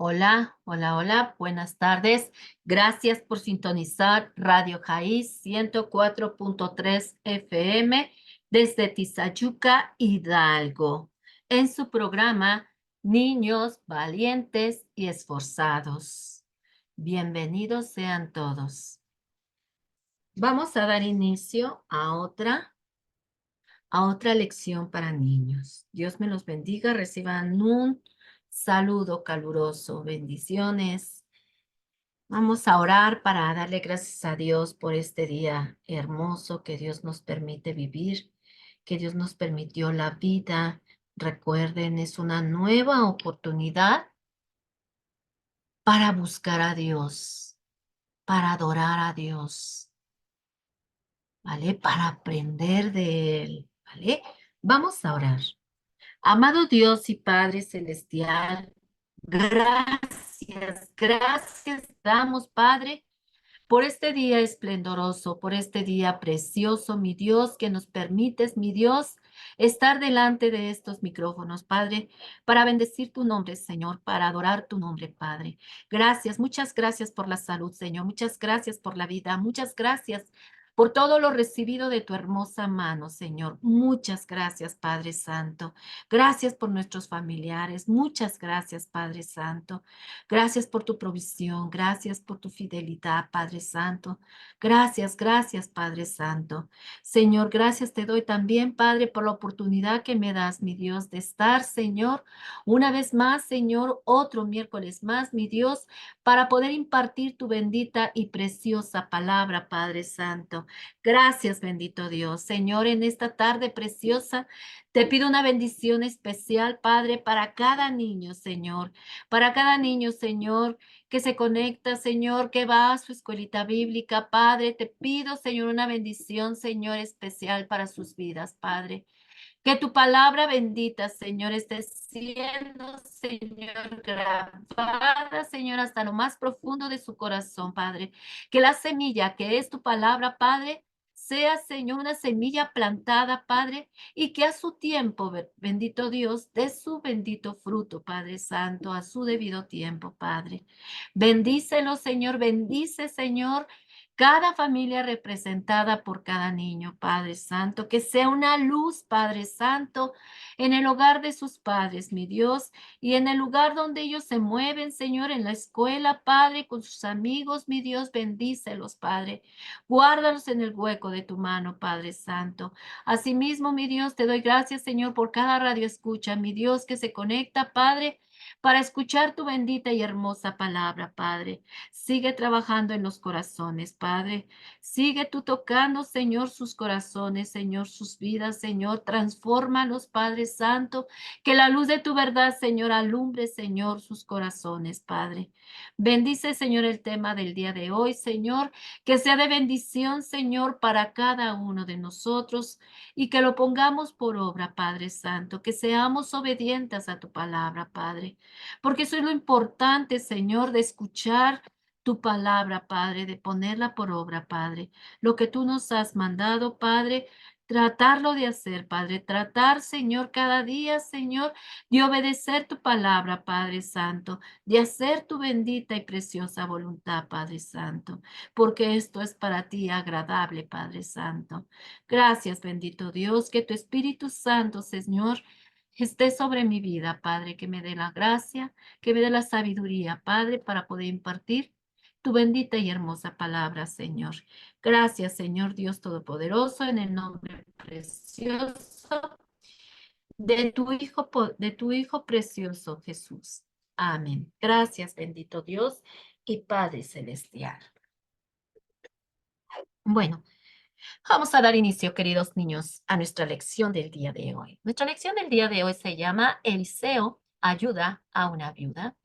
Hola, hola, hola, buenas tardes. Gracias por sintonizar Radio Jaiz 104.3 FM desde Tizayuca, Hidalgo, en su programa Niños Valientes y Esforzados. Bienvenidos sean todos. Vamos a dar inicio a otra lección para niños. Dios me los bendiga, reciban un saludo caluroso, bendiciones. Vamos a orar para darle gracias a Dios por este día hermoso que Dios nos permite vivir, que Dios nos permitió la vida. Recuerden, es una nueva oportunidad para buscar a Dios, para adorar a Dios, ¿vale? Para aprender de Él, ¿vale? Vamos a orar. Amado Dios y Padre Celestial, gracias damos, Padre, por este día esplendoroso, por este día precioso, mi Dios, que nos permites, mi Dios, estar delante de estos micrófonos, Padre, para bendecir tu nombre, Señor, para adorar tu nombre, Padre. Gracias, muchas gracias por la salud, Señor, muchas gracias por la vida, muchas gracias por todo lo recibido de tu hermosa mano, Señor. Muchas gracias, Padre Santo. Gracias por nuestros familiares. Muchas gracias, Padre Santo. Gracias por tu provisión, gracias por tu fidelidad, Padre Santo. Gracias, gracias, Padre Santo. Señor, gracias te doy también, Padre, por la oportunidad que me das, mi Dios, de estar, Señor, una vez más, Señor, otro miércoles más, mi Dios, para poder impartir tu bendita y preciosa palabra, Padre Santo. Gracias, bendito Dios. Señor, en esta tarde preciosa, te pido una bendición especial, Padre, para cada niño, Señor, para cada niño, Señor, que se conecta, Señor, que va a su escuelita bíblica, Padre. Te pido, Señor, una bendición, Señor, especial para sus vidas, Padre. Que tu palabra bendita, Señor, esté siendo, Señor, grabada, Señor, hasta lo más profundo de su corazón, Padre. Que la semilla que es tu palabra, Padre, sea, Señor, una semilla plantada, Padre, y que a su tiempo, bendito Dios, dé su bendito fruto, Padre Santo, a su debido tiempo, Padre. Bendícelo, Señor, bendice, Señor, cada familia representada por cada niño, Padre Santo, que sea una luz, Padre Santo, en el hogar de sus padres, mi Dios, y en el lugar donde ellos se mueven, Señor, en la escuela, Padre, con sus amigos, mi Dios, bendícelos, Padre. Guárdalos en el hueco de tu mano, Padre Santo. Asimismo, mi Dios, te doy gracias, Señor, por cada radio escucha, mi Dios, que se conecta, Padre, para escuchar tu bendita y hermosa palabra, Padre. Sigue trabajando en los corazones, Padre. Sigue tú tocando, Señor, sus corazones, Señor, sus vidas, Señor. Transfórmalos, Padre Santo. Que la luz de tu verdad, Señor, alumbre, Señor, sus corazones, Padre. Bendice, Señor, el tema del día de hoy, Señor. Que sea de bendición, Señor, para cada uno de nosotros y que lo pongamos por obra, Padre Santo. Que seamos obedientes a tu palabra, Padre. Porque eso es lo importante, Señor, de escuchar tu palabra, Padre, de ponerla por obra, Padre. Lo que tú nos has mandado, Padre, tratarlo de hacer, Padre. Tratar, Señor, cada día, Señor, de obedecer tu palabra, Padre Santo, de hacer tu bendita y preciosa voluntad, Padre Santo, porque esto es para ti agradable, Padre Santo. Gracias, bendito Dios, que tu Espíritu Santo, Señor, esté sobre mi vida, Padre, que me dé la gracia, que me dé la sabiduría, Padre, para poder impartir tu bendita y hermosa palabra, Señor. Gracias, Señor Dios Todopoderoso, en el nombre precioso de tu Hijo precioso Jesús. Amén. Gracias, bendito Dios y Padre Celestial. Bueno, vamos a dar inicio, queridos niños, a nuestra lección del día de hoy. Nuestra lección del día de hoy se llama Eliseo ayuda a una viuda.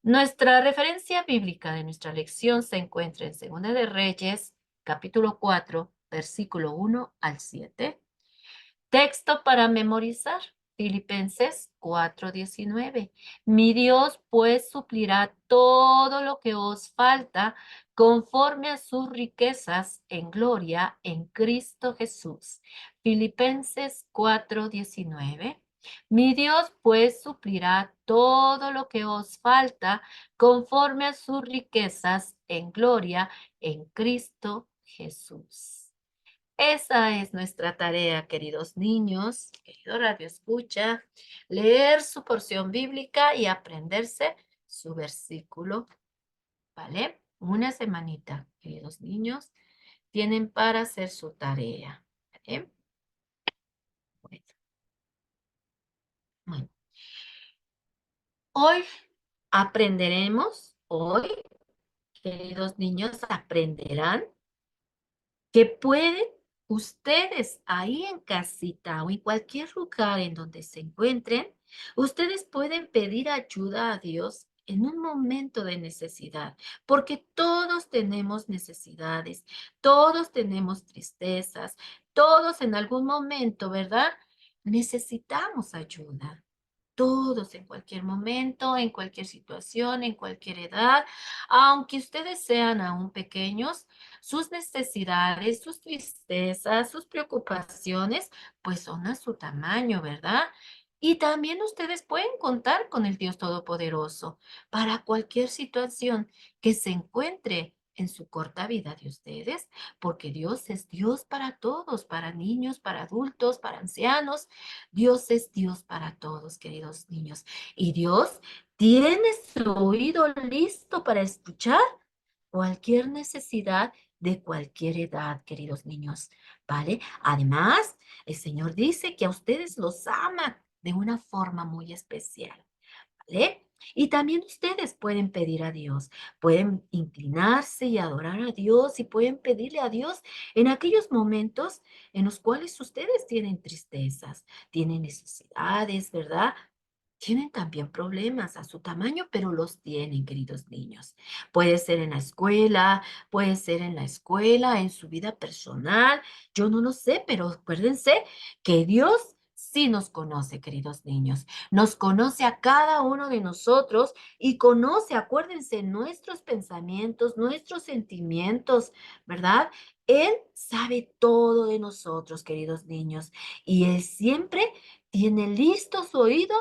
Nuestra referencia bíblica de nuestra lección se encuentra en Segunda de Reyes, capítulo 4, versículo 1 al 7. Texto para memorizar, Filipenses 4:19. Mi Dios pues suplirá todo lo que os falta conforme a sus riquezas en gloria en Cristo Jesús. Filipenses 4:19. Mi Dios pues suplirá todo lo que os falta conforme a sus riquezas en gloria en Cristo Jesús. Esa es nuestra tarea, queridos niños, querido Radio Escucha, leer su porción bíblica y aprenderse su versículo, ¿vale? Una semanita, queridos niños, tienen para hacer su tarea, ¿vale? Bueno, bueno. Hoy hoy, queridos niños, aprenderán que pueden ustedes ahí en casita o en cualquier lugar en donde se encuentren, ustedes pueden pedir ayuda a Dios en un momento de necesidad, porque todos tenemos necesidades, todos tenemos tristezas, todos en algún momento, ¿verdad? Necesitamos ayuda. Todos en cualquier momento, en cualquier situación, en cualquier edad, aunque ustedes sean aún pequeños, sus necesidades, sus tristezas, sus preocupaciones, pues son a su tamaño, ¿verdad? Y también ustedes pueden contar con el Dios Todopoderoso para cualquier situación que se encuentre en su corta vida de ustedes, porque Dios es Dios para todos, para niños, para adultos, para ancianos. Dios es Dios para todos, queridos niños. Y Dios tiene su oído listo para escuchar cualquier necesidad de cualquier edad, queridos niños, ¿vale? Además, el Señor dice que a ustedes los ama de una forma muy especial, ¿vale? Y también ustedes pueden pedir a Dios, pueden inclinarse y adorar a Dios y pueden pedirle a Dios en aquellos momentos en los cuales ustedes tienen tristezas, tienen necesidades, ¿verdad? Tienen también problemas a su tamaño, pero los tienen, queridos niños. Puede ser en la escuela, puede ser en la escuela, en su vida personal. Yo no lo sé, pero acuérdense que Dios sí nos conoce, queridos niños. Nos conoce a cada uno de nosotros y conoce, acuérdense, nuestros pensamientos, nuestros sentimientos, ¿verdad? Él sabe todo de nosotros, queridos niños, y Él siempre tiene listo su oído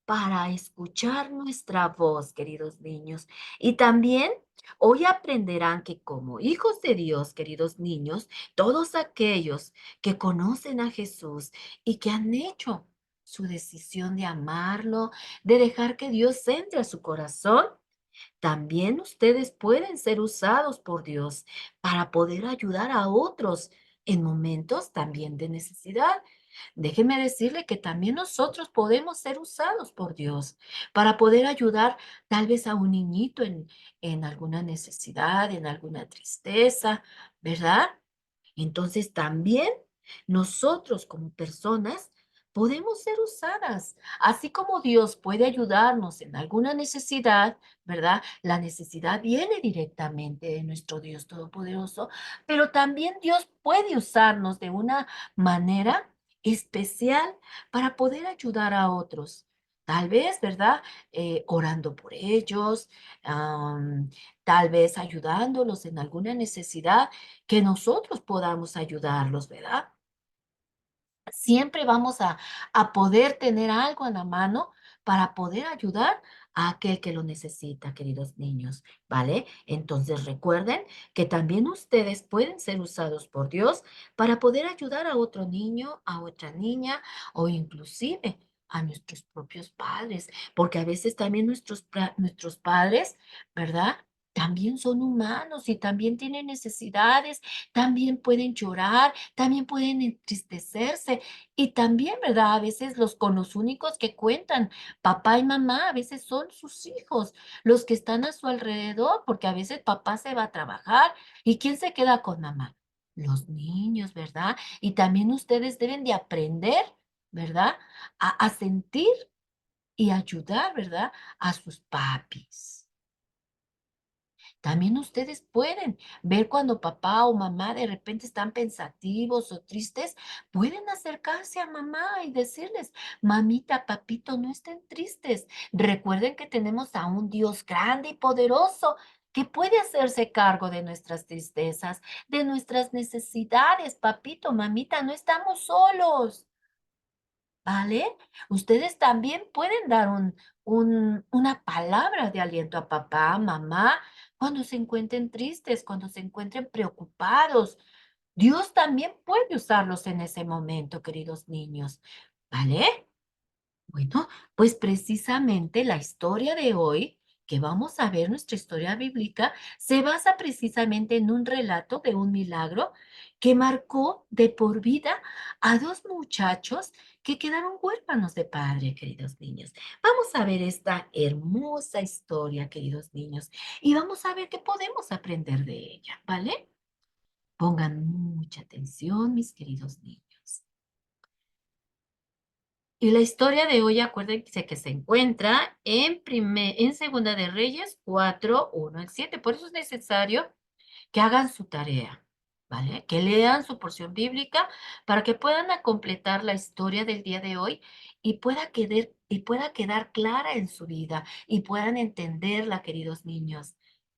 para escuchar nuestra voz, queridos niños. Y también hoy aprenderán que como hijos de Dios, queridos niños, todos aquellos que conocen a Jesús y que han hecho su decisión de amarlo, de dejar que Dios entre a su corazón, también ustedes pueden ser usados por Dios para poder ayudar a otros en momentos también de necesidad. Déjeme decirle que también nosotros podemos ser usados por Dios para poder ayudar tal vez a un niñito en alguna necesidad, en alguna tristeza, ¿verdad? Entonces también nosotros como personas podemos ser usadas, así como Dios puede ayudarnos en alguna necesidad, ¿verdad? La necesidad viene directamente de nuestro Dios Todopoderoso, pero también Dios puede usarnos de una manera especial para poder ayudar a otros. Tal vez, ¿verdad? Orando por ellos, am, tal vez ayudándolos en alguna necesidad que nosotros podamos ayudarlos, ¿verdad? Siempre vamos a poder tener algo en la mano para poder ayudar a aquel que lo necesita, queridos niños, ¿vale? Entonces recuerden que también ustedes pueden ser usados por Dios para poder ayudar a otro niño, a otra niña o inclusive a nuestros propios padres, porque a veces también nuestros padres, ¿verdad? También son humanos y también tienen necesidades, también pueden llorar, también pueden entristecerse y también, ¿verdad? A veces con los únicos que cuentan, papá y mamá, a veces son sus hijos, los que están a su alrededor, porque a veces papá se va a trabajar y ¿quién se queda con mamá? Los niños, ¿verdad? Y también ustedes deben de aprender, ¿verdad? A sentir y ayudar, ¿verdad? A sus papis. También ustedes pueden ver cuando papá o mamá de repente están pensativos o tristes, pueden acercarse a mamá y decirles, mamita, papito, no estén tristes. Recuerden que tenemos a un Dios grande y poderoso que puede hacerse cargo de nuestras tristezas, de nuestras necesidades. Papito, mamita, no estamos solos. ¿vale? Ustedes también pueden dar una palabra de aliento a papá, mamá, cuando se encuentren tristes, cuando se encuentren preocupados. Dios también puede usarlos en ese momento, queridos niños, ¿vale? Bueno, pues precisamente la historia de hoy, que vamos a ver, nuestra historia bíblica, se basa precisamente en un relato de un milagro que marcó de por vida a dos muchachos que quedaron huérfanos de padre, queridos niños. Vamos a ver esta hermosa historia, queridos niños, y vamos a ver qué podemos aprender de ella, ¿vale? Pongan mucha atención, mis queridos niños. Y la historia de hoy, acuérdense que se encuentra en Segunda de Reyes 4, 1 al 7. Por eso es necesario que hagan su tarea, ¿vale? Que lean su porción bíblica para que puedan completar la historia del día de hoy y pueda quedar clara en su vida y puedan entenderla, queridos niños,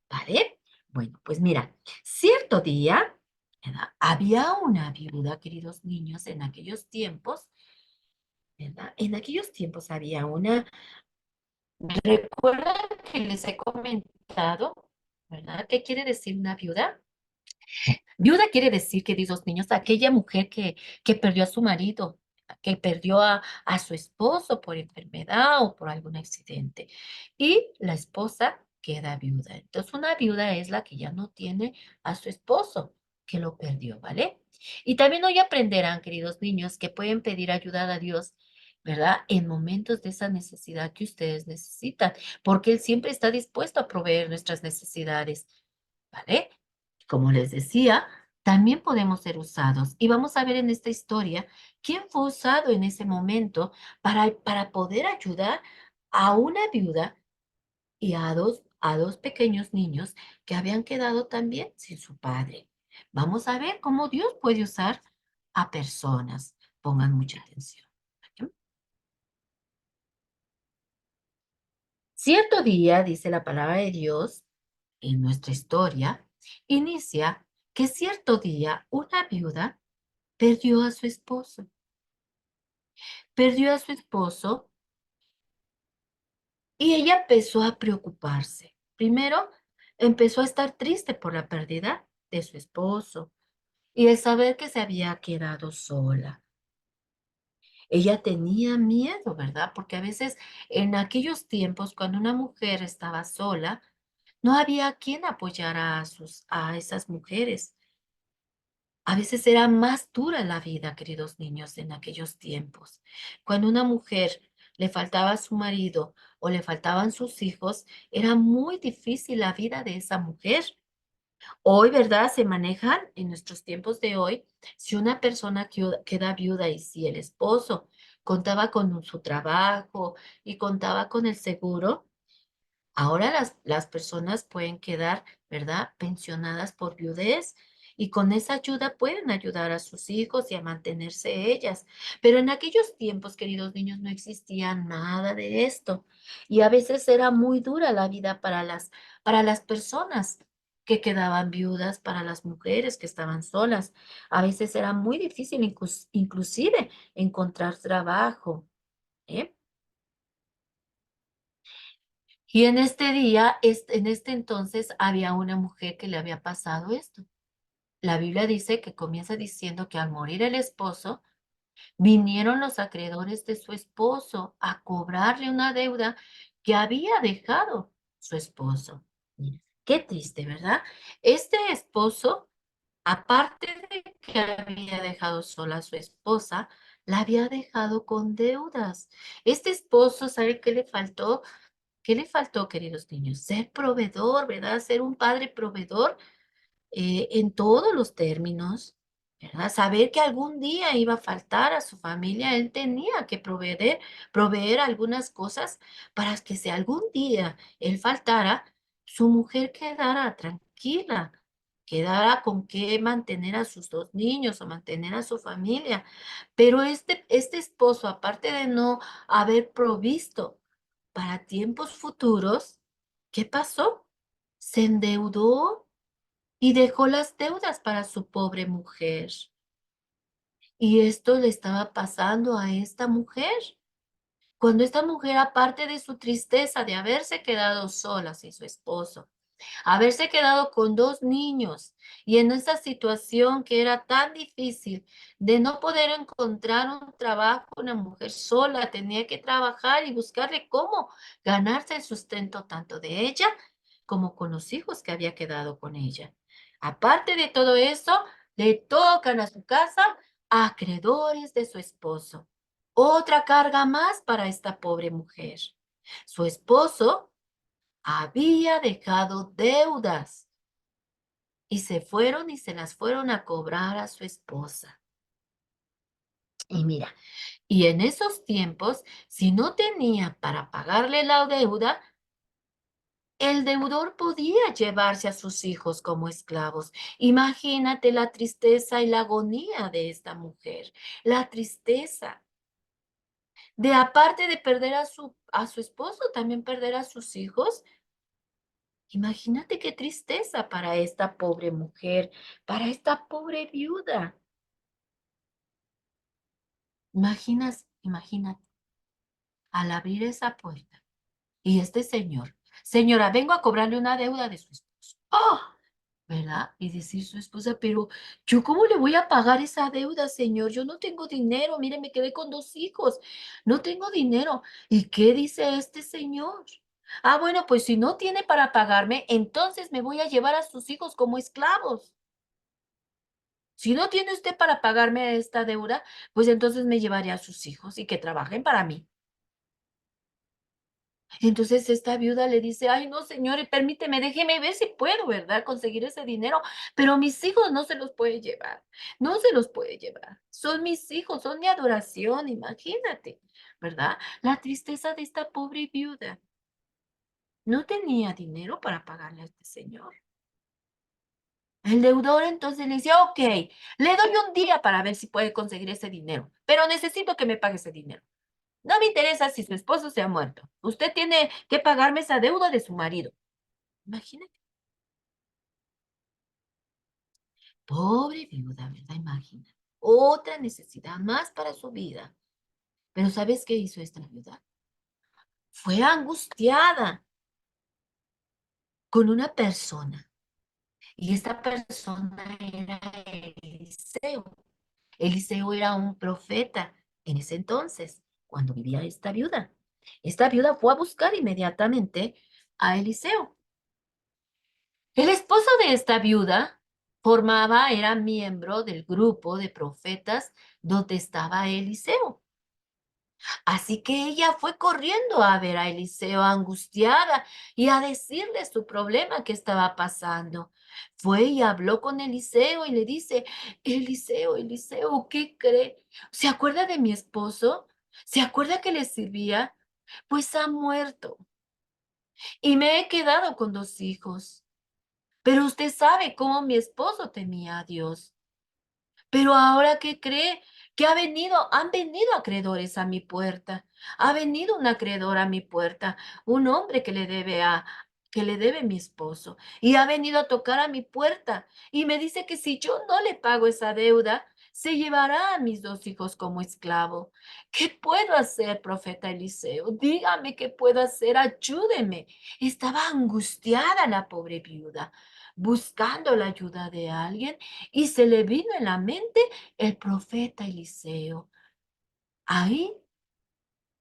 ¿vale? Bueno, pues mira, cierto día, ¿verdad? Había una viuda, queridos niños, en aquellos tiempos, ¿verdad? En aquellos tiempos había una, ¿recuerdan que les he comentado, ¿verdad? ¿Qué quiere decir una viuda? Viuda quiere decir, queridos niños, aquella mujer que perdió a su marido, que perdió a su esposo por enfermedad o por algún accidente. Y la esposa queda viuda. Entonces, una viuda es la que ya no tiene a su esposo, que lo perdió, ¿vale? Y también hoy aprenderán, queridos niños, que pueden pedir ayuda a Dios, ¿verdad? En momentos de esa necesidad que ustedes necesitan, porque Él siempre está dispuesto a proveer nuestras necesidades, ¿vale? Como les decía, también podemos ser usados. Y vamos a ver en esta historia quién fue usado en ese momento para poder ayudar a una viuda y a dos pequeños niños que habían quedado también sin su padre. Vamos a ver cómo Dios puede usar a personas. Pongan mucha atención. Cierto día, dice la palabra de Dios, en nuestra historia, inicia que cierto día una viuda perdió a su esposo. Perdió a su esposo y ella empezó a preocuparse. Primero, empezó a estar triste por la pérdida de su esposo y de saber que se había quedado sola. Ella tenía miedo, ¿verdad? Porque a veces en aquellos tiempos, cuando una mujer estaba sola, no había quien apoyara a esas mujeres. A veces era más dura la vida, queridos niños, en aquellos tiempos. Cuando una mujer le faltaba a su marido o le faltaban sus hijos, era muy difícil la vida de esa mujer. Hoy, ¿verdad? Se manejan en nuestros tiempos de hoy. Si una persona queda viuda y si el esposo contaba con su trabajo y contaba con el seguro, ahora las personas pueden quedar, ¿verdad?, pensionadas por viudez y con esa ayuda pueden ayudar a sus hijos y a mantenerse ellas. Pero en aquellos tiempos, queridos niños, no existía nada de esto y a veces era muy dura la vida para las personas que quedaban viudas, para las mujeres que estaban solas. A veces era muy difícil inclusive encontrar trabajo, ¿eh? Y en este día, en este entonces, había una mujer que le había pasado esto. La Biblia dice que comienza diciendo que al morir el esposo, vinieron los acreedores de su esposo a cobrarle una deuda que había dejado su esposo. Mira, qué triste, ¿verdad? Este esposo, aparte de que había dejado sola a su esposa, la había dejado con deudas. Este esposo, ¿sabe qué le faltó? ¿Qué le faltó, queridos niños? Ser proveedor, ¿verdad? Ser un padre proveedor en todos los términos, ¿verdad? Saber que algún día iba a faltar a su familia, él tenía que proveer algunas cosas para que si algún día él faltara, su mujer quedara tranquila, quedara con qué mantener a sus dos niños o mantener a su familia. Pero este esposo, aparte de no haber provisto para tiempos futuros, ¿qué pasó? Se endeudó y dejó las deudas para su pobre mujer. Y esto le estaba pasando a esta mujer. Cuando esta mujer, aparte de su tristeza de haberse quedado sola sin su esposo, haberse quedado con dos niños y en esa situación que era tan difícil de no poder encontrar un trabajo, una mujer sola tenía que trabajar y buscarle cómo ganarse el sustento tanto de ella como con los hijos que había quedado con ella. Aparte de todo eso, le tocan a su casa acreedores de su esposo. Otra carga más para esta pobre mujer. Su esposo había dejado deudas y se fueron y se las fueron a cobrar a su esposa. Y mira, y en esos tiempos, si no tenía para pagarle la deuda, el deudor podía llevarse a sus hijos como esclavos. Imagínate la tristeza y la agonía de esta mujer, la tristeza de aparte de perder a su esposo, también perder a sus hijos. Imagínate qué tristeza para esta pobre mujer, para esta pobre viuda. Imagínate, al abrir esa puerta y este señor, señora, vengo a cobrarle una deuda de su esposo. ¡Oh! ¿Verdad? Y decir su esposa, pero yo cómo le voy a pagar esa deuda, señor, yo no tengo dinero, mire, me quedé con dos hijos, no tengo dinero. ¿Y qué dice este señor? Ah, bueno, pues si no tiene para pagarme, entonces me voy a llevar a sus hijos como esclavos. Si no tiene usted para pagarme esta deuda, pues entonces me llevaré a sus hijos y que trabajen para mí. Entonces esta viuda le dice, ay, no, señor, permíteme, déjeme ver si puedo, ¿verdad? Conseguir ese dinero, pero mis hijos no se los puede llevar, no se los puede llevar. Son mis hijos, son mi adoración, imagínate, ¿verdad? La tristeza de esta pobre viuda. No tenía dinero para pagarle a este señor. El deudor entonces le dice, ok, le doy un día para ver si puede conseguir ese dinero, pero necesito que me pague ese dinero. No me interesa si su esposo se ha muerto. Usted tiene que pagarme esa deuda de su marido. Imagínate, pobre viuda, ¿verdad? Imagina. Otra necesidad más para su vida. Pero ¿sabes qué hizo esta viuda? Fue angustiada con una persona. Y esta persona era Eliseo. Eliseo era un profeta en ese entonces, cuando vivía esta viuda. Esta viuda fue a buscar inmediatamente a Eliseo. El esposo de esta viuda era miembro del grupo de profetas donde estaba Eliseo. Así que ella fue corriendo a ver a Eliseo angustiada y a decirle su problema que estaba pasando. Fue y habló con Eliseo y le dice, Eliseo, Eliseo, ¿qué cree? ¿Se acuerda de mi esposo? ¿Se acuerda que le servía? Pues ha muerto y me he quedado con dos hijos. Pero usted sabe cómo mi esposo temía a Dios. Pero ahora, ¿qué cree? Que han venido acreedores a mi puerta. Ha venido un acreedor a mi puerta, un hombre que le debe mi esposo. Y ha venido a tocar a mi puerta. Y me dice que si yo no le pago esa deuda, se llevará a mis dos hijos como esclavo. ¿Qué puedo hacer, profeta Eliseo? Dígame qué puedo hacer, ayúdeme. Estaba angustiada la pobre viuda, buscando la ayuda de alguien y se le vino en la mente el profeta Eliseo. Ahí,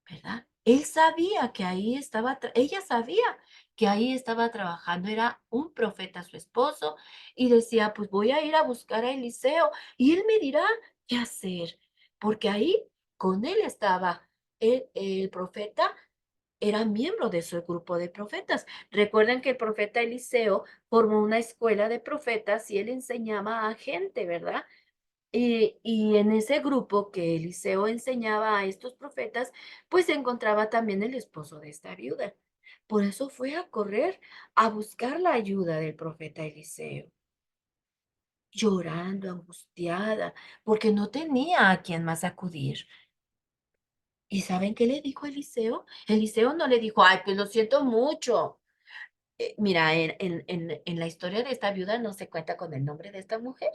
¿verdad? Él sabía que ahí estaba, ella sabía que ahí estaba trabajando, era un profeta su esposo, y decía, pues voy a ir a buscar a Eliseo y él me dirá qué hacer, porque ahí con él estaba el profeta. Era miembro de su grupo de profetas. Recuerden que el profeta Eliseo formó una escuela de profetas y él enseñaba a gente, ¿verdad? Y en ese grupo que Eliseo enseñaba a estos profetas, pues se encontraba también el esposo de esta viuda. Por eso fue a correr a buscar la ayuda del profeta Eliseo, llorando, angustiada, porque no tenía a quien más acudir. ¿Y saben qué le dijo Eliseo? Eliseo no le dijo, ay, pues lo siento mucho. Mira, en la historia de esta viuda no se cuenta con el nombre de esta mujer,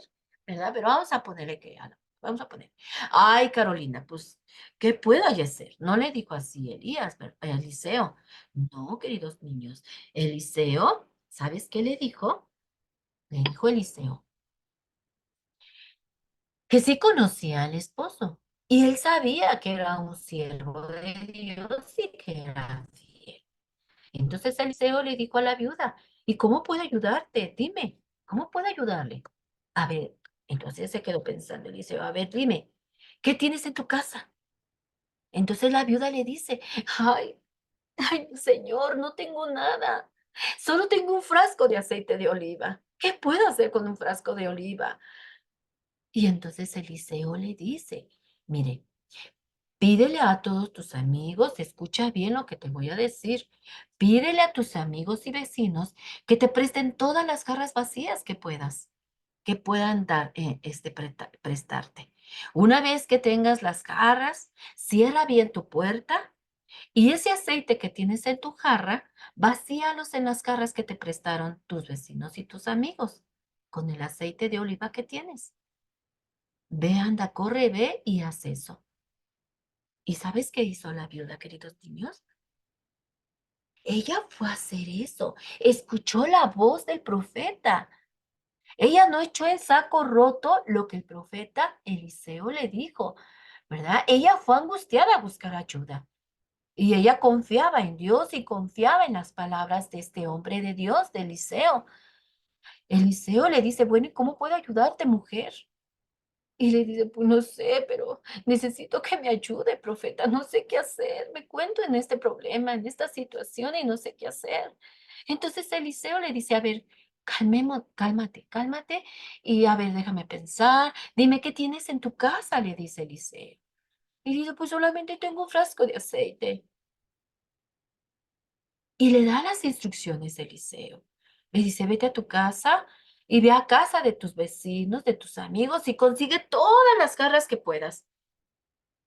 ¿verdad? Pero vamos a ponerle que vamos a poner. Ay, Carolina, pues, ¿qué puedo hacer? No le dijo así Elías, Eliseo. No, queridos niños. Eliseo, ¿sabes qué le dijo? Le dijo Eliseo que sí conocía al esposo y él sabía que era un siervo de Dios y que era fiel. Entonces Eliseo le dijo a la viuda, ¿y cómo puedo ayudarte? Dime, ¿cómo puedo ayudarle? A ver, entonces se quedó pensando Eliseo, a ver, dime, ¿qué tienes en tu casa? Entonces la viuda le dice, ay, ay, señor, no tengo nada. Solo tengo un frasco de aceite de oliva. ¿Qué puedo hacer con un frasco de oliva? Y entonces Eliseo le dice, mire, pídele a todos tus amigos, escucha bien lo que te voy a decir. Pídele a tus amigos y vecinos que te presten todas las jarras vacías que puedan dar, prestarte. Una vez que tengas las jarras, cierra bien tu puerta y ese aceite que tienes en tu jarra, vacíalos en las jarras que te prestaron tus vecinos y tus amigos con el aceite de oliva que tienes. Ve, anda, corre, ve y haz eso. ¿Y sabes qué hizo la viuda, queridos niños? Ella fue a hacer eso. Escuchó la voz del profeta. Ella no echó en saco roto lo que el profeta Eliseo le dijo, ¿verdad? Ella fue angustiada a buscar ayuda. Y ella confiaba en Dios y confiaba en las palabras de este hombre de Dios, de Eliseo. Eliseo le dice, bueno, ¿y cómo puedo ayudarte, mujer? Y le dice, pues no sé, pero necesito que me ayude, profeta, no sé qué hacer, me cuento en este problema, en esta situación y no sé qué hacer. Entonces Eliseo le dice, a ver, cálmate, cálmate y a ver, déjame pensar, dime qué tienes en tu casa, le dice Eliseo. Y dice, pues solamente tengo un frasco de aceite. Y le da las instrucciones Eliseo. Le dice, vete a tu casa y ve a casa de tus vecinos, de tus amigos y consigue todas las garras que puedas.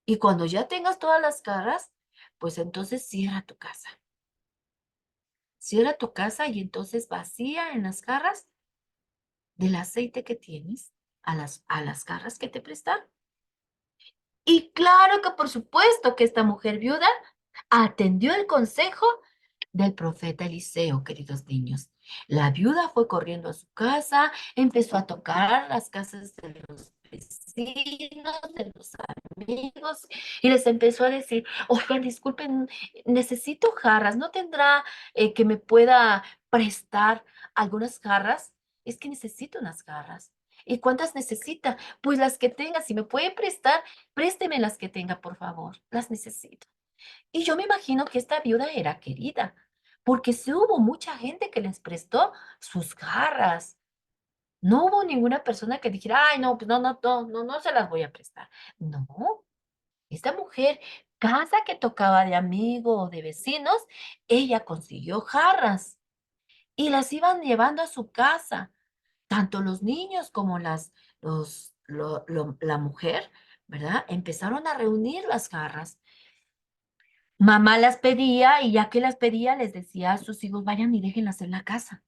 Y cuando ya tengas todas las garras, pues entonces cierra tu casa. Cierra tu casa y entonces vacía en las garras del aceite que tienes a las garras que te prestan. Y claro que por supuesto que esta mujer viuda atendió el consejo del profeta Eliseo, queridos niños. La viuda fue corriendo a su casa, empezó a tocar las casas de los vecinos, de los amigos, y les empezó a decir, oigan, disculpen, necesito jarras, ¿no tendrá que me pueda prestar algunas jarras? Es que necesito unas jarras. ¿Y cuántas necesita? Pues las que tenga, si me puede prestar, présteme las que tenga, por favor, las necesito. Y yo me imagino que esta viuda era querida, porque sí hubo mucha gente que les prestó sus garras. No hubo ninguna persona que dijera, ay, no, pues no, no, no, no, no se las voy a prestar. No, esta mujer, casa que tocaba de amigo o de vecinos, ella consiguió jarras y las iban llevando a su casa, tanto los niños como la mujer, ¿verdad? Empezaron a reunir las jarras. Mamá las pedía y ya que las pedía, les decía a sus hijos, vayan y déjenlas en la casa.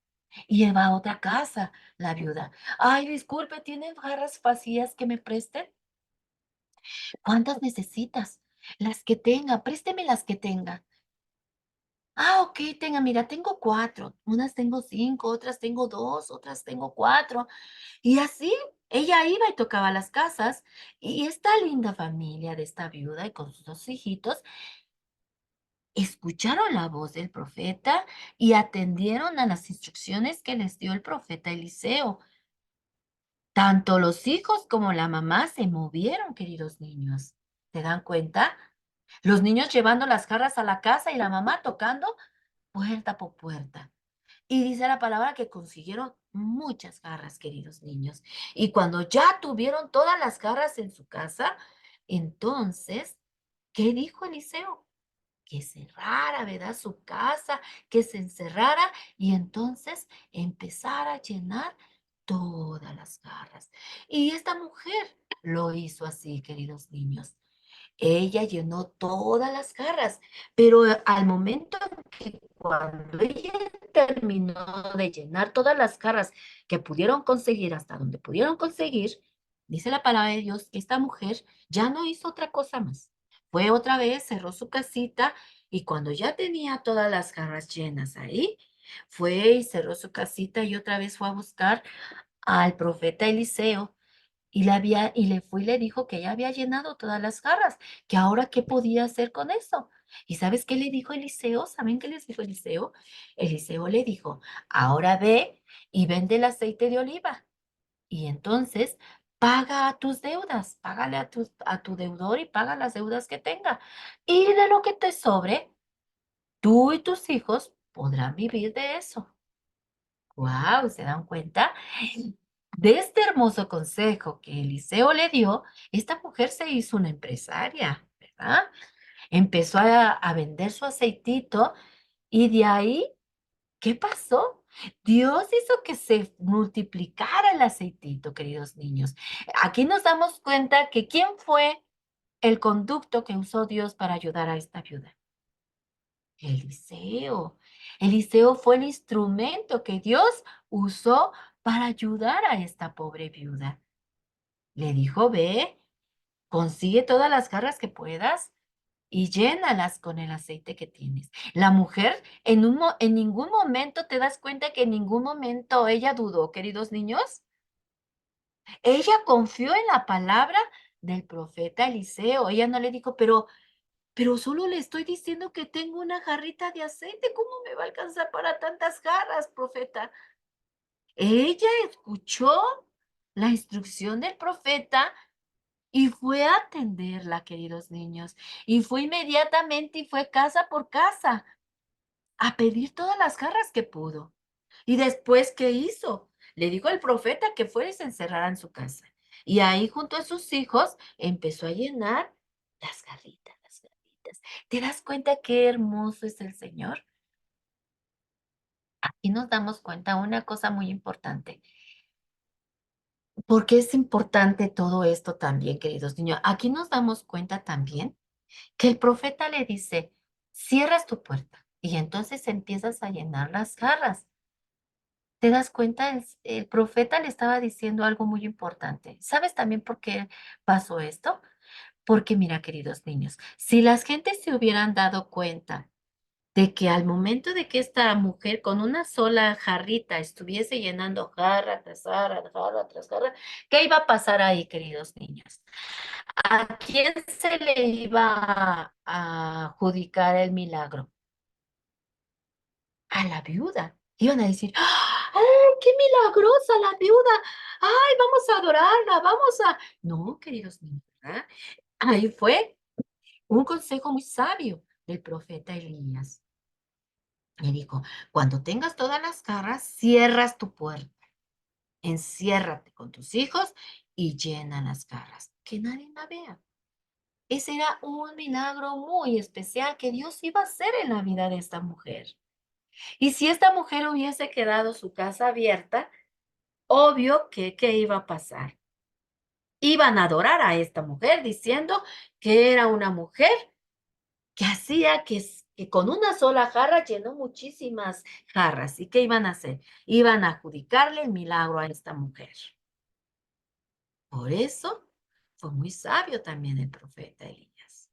Y iba a otra casa, la viuda. Ay, disculpe, ¿tienen jarras vacías que me presten? ¿Cuántas necesitas? Las que tenga, présteme las que tenga. Ah, ok, tenga, mira, tengo 4. Unas tengo 5, otras tengo 2, otras tengo 4. Y así ella iba y tocaba las casas. Y esta linda familia de esta viuda y con sus 2 hijitos escucharon la voz del profeta y atendieron a las instrucciones que les dio el profeta Eliseo. Tanto los hijos como la mamá se movieron, queridos niños. ¿Se dan cuenta? Los niños llevando las jarras a la casa y la mamá tocando puerta por puerta. Y dice la palabra que consiguieron muchas garras, queridos niños. Y cuando ya tuvieron todas las garras en su casa, entonces, ¿qué dijo Eliseo? Que cerrara, ¿verdad? Su casa, que se encerrara y entonces empezara a llenar todas las garras. Y esta mujer lo hizo así, queridos niños. Ella llenó todas las garras, pero al momento en que cuando ella terminó de llenar todas las garras que pudieron conseguir hasta donde pudieron conseguir, dice la palabra de Dios que esta mujer ya no hizo otra cosa más. Fue otra vez, cerró su casita y cuando ya tenía todas las jarras llenas ahí, fue y cerró su casita y otra vez fue a buscar al profeta Eliseo y le fue y le dijo que ya había llenado todas las jarras, que ahora qué podía hacer con eso. ¿Y sabes qué le dijo Eliseo? ¿Saben qué les dijo Eliseo? Eliseo le dijo, ahora ve y vende el aceite de oliva y entonces paga a tus deudas, págale a tu deudor y paga las deudas que tenga. Y de lo que te sobre, tú y tus hijos podrán vivir de eso. ¡Wow! ¿Se dan cuenta? De este hermoso consejo que Eliseo le dio, esta mujer se hizo una empresaria, ¿verdad? Empezó a vender su aceitito y de ahí, ¿qué pasó? Dios hizo que se multiplicara el aceitito, queridos niños. Aquí nos damos cuenta que ¿quién fue el conducto que usó Dios para ayudar a esta viuda? Eliseo. Eliseo fue el instrumento que Dios usó para ayudar a esta pobre viuda. Le dijo, ve, consigue todas las jarras que puedas y llénalas con el aceite que tienes. La mujer en ningún momento te das cuenta que en ningún momento ella dudó, queridos niños. Ella confió en la palabra del profeta Eliseo. Ella no le dijo, pero solo le estoy diciendo que tengo una jarrita de aceite. ¿Cómo me va a alcanzar para tantas jarras, profeta? Ella escuchó la instrucción del profeta y fue a atenderla, queridos niños. Y fue inmediatamente y fue casa por casa a pedir todas las jarras que pudo. Y después, ¿qué hizo? Le dijo el profeta que fuera y se encerrara en su casa. Y ahí junto a sus hijos empezó a llenar las jarritas, las jarritas. ¿Te das cuenta qué hermoso es el Señor? Aquí nos damos cuenta una cosa muy importante. ¿Por qué es importante todo esto también, queridos niños? Aquí nos damos cuenta también que el profeta le dice, cierras tu puerta y entonces empiezas a llenar las jarras. ¿Te das cuenta? El profeta le estaba diciendo algo muy importante. ¿Sabes también por qué pasó esto? Porque mira, queridos niños, si las gentes se hubieran dado cuenta de que al momento de que esta mujer con una sola jarrita estuviese llenando jarra tras jarra, jarra tras jarra, ¿qué iba a pasar ahí, queridos niños? ¿A quién se le iba a adjudicar el milagro? A la viuda. Iban a decir, ¡ay, qué milagrosa la viuda! ¡Ay, vamos a adorarla! Vamos a... No, queridos niños, ¿verdad? Ahí fue un consejo muy sabio del profeta Elías. Le dijo, cuando tengas todas las garras, cierras tu puerta, enciérrate con tus hijos y llena las garras, que nadie la vea. Ese era un milagro muy especial que Dios iba a hacer en la vida de esta mujer. Y si esta mujer hubiese quedado su casa abierta, obvio que, ¿qué iba a pasar? Iban a adorar a esta mujer diciendo que era una mujer que hacía que con una sola jarra llenó muchísimas jarras. ¿Y qué iban a hacer? Iban a adjudicarle el milagro a esta mujer. Por eso fue muy sabio también el profeta Elías,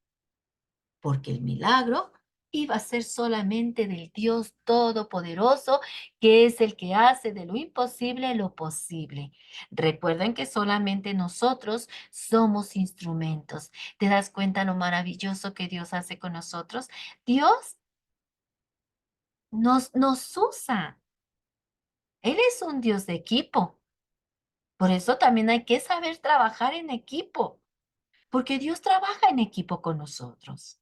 porque el milagro iba a ser solamente del Dios Todopoderoso, que es el que hace de lo imposible lo posible. Recuerden que solamente nosotros somos instrumentos. ¿Te das cuenta lo maravilloso que Dios hace con nosotros? Dios nos usa. Él es un Dios de equipo. Por eso también hay que saber trabajar en equipo, porque Dios trabaja en equipo con nosotros.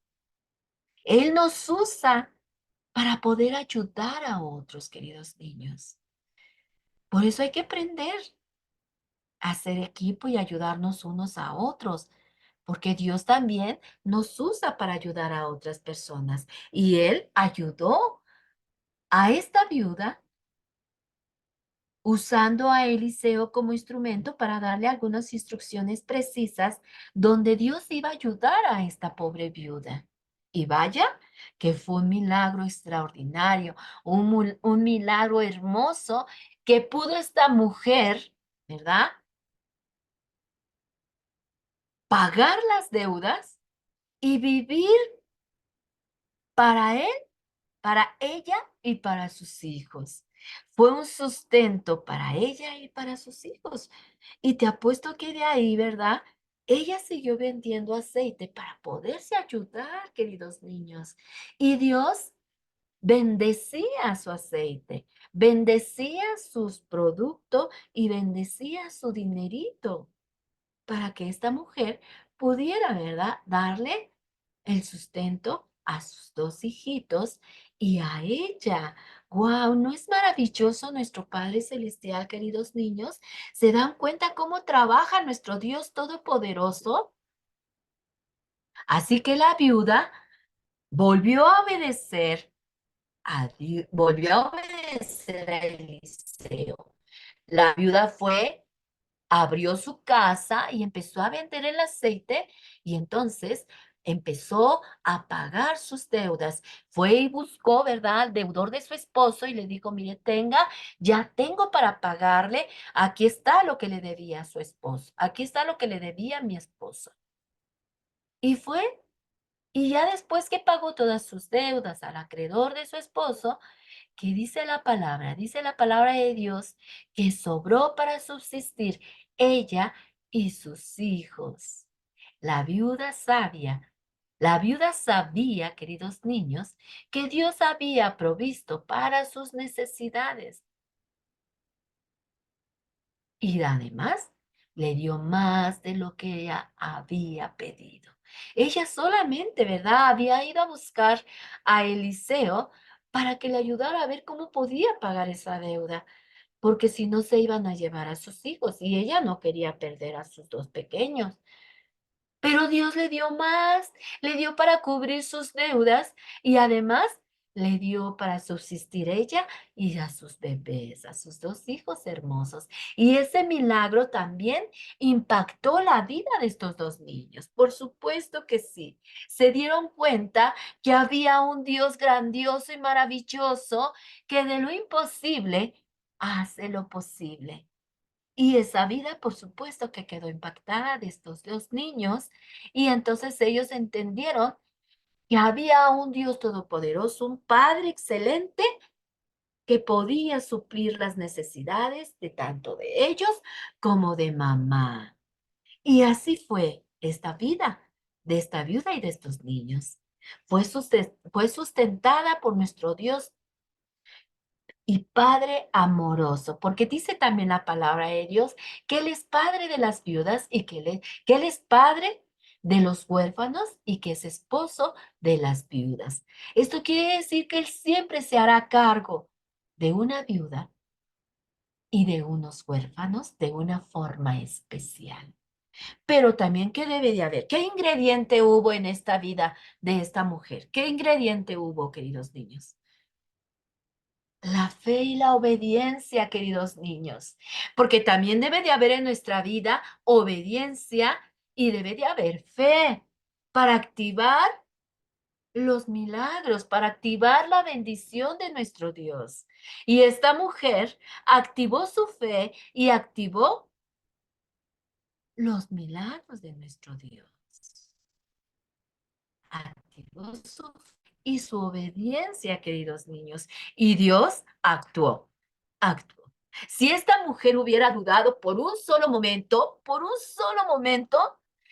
Él nos usa para poder ayudar a otros, queridos niños. Por eso hay que aprender a hacer equipo y ayudarnos unos a otros, porque Dios también nos usa para ayudar a otras personas. Y Él ayudó a esta viuda usando a Eliseo como instrumento para darle algunas instrucciones precisas donde Dios iba a ayudar a esta pobre viuda. Y vaya, que fue un milagro extraordinario, un milagro hermoso que pudo esta mujer, ¿verdad? pagar las deudas y vivir para él, para ella y para sus hijos. Fue un sustento para ella y para sus hijos. Y te apuesto que de ahí, ¿verdad? Ella siguió vendiendo aceite para poderse ayudar, queridos niños. Y Dios bendecía su aceite, bendecía sus productos y bendecía su dinerito para que esta mujer pudiera, ¿verdad?, darle el sustento a sus dos hijitos y a ella. ¡Guau! ¿No es maravilloso nuestro Padre Celestial, queridos niños? ¿Se dan cuenta cómo trabaja nuestro Dios Todopoderoso? Así que la viuda volvió a obedecer volvió a obedecer a Eliseo. La viuda fue, abrió su casa y empezó a vender el aceite y entonces empezó a pagar sus deudas. Fue y buscó, ¿verdad?, al deudor de su esposo y le dijo, mire, ya tengo para pagarle, aquí está lo que le debía a su esposo, aquí está lo que le debía a mi esposo. Y fue, y ya después que pagó todas sus deudas al acreedor de su esposo, ¿qué dice la palabra? Dice la palabra de Dios que sobró para subsistir ella y sus hijos. La viuda sabia, la viuda sabía, queridos niños, que Dios había provisto para sus necesidades y además le dio más de lo que ella había pedido. Ella solamente, ¿verdad?, había ido a buscar a Eliseo para que le ayudara a ver cómo podía pagar esa deuda, porque si no se iban a llevar a sus hijos y ella no quería perder a sus dos pequeños. Pero Dios le dio más, le dio para cubrir sus deudas y además le dio para subsistir ella y a sus bebés, a sus dos hijos hermosos. Y ese milagro también impactó la vida de estos dos niños. Por supuesto que sí. Se dieron cuenta que había un Dios grandioso y maravilloso que de lo imposible hace lo posible. Y esa vida, por supuesto, que quedó impactada de estos dos niños. Y entonces ellos entendieron que había un Dios todopoderoso, un Padre excelente que podía suplir las necesidades de tanto de ellos como de mamá. Y así fue esta vida de esta viuda y de estos niños. Fue sustentada por nuestro Dios y Padre amoroso, porque dice también la palabra de Dios que Él es Padre de las viudas y que él es Padre de los huérfanos y que es esposo de las viudas. Esto quiere decir que Él siempre se hará cargo de una viuda y de unos huérfanos de una forma especial. Pero también, ¿qué debe de haber? ¿Qué ingrediente hubo en esta vida de esta mujer? ¿Qué ingrediente hubo, queridos niños? La fe y la obediencia, queridos niños, porque también debe de haber en nuestra vida obediencia y debe de haber fe para activar los milagros, para activar la bendición de nuestro Dios. Y esta mujer activó su fe y activó los milagros de nuestro Dios. Activó su fe y su obediencia, queridos niños. Y Dios actuó. Si esta mujer hubiera dudado por un solo momento,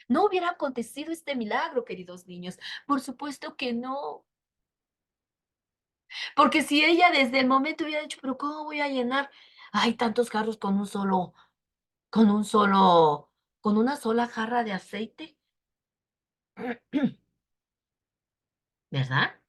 no hubiera acontecido este milagro, queridos niños. Por supuesto que no. Porque si ella desde el momento hubiera dicho, pero ¿cómo voy a llenar? Hay tantos carros con un solo, con una sola jarra de aceite, ¿verdad?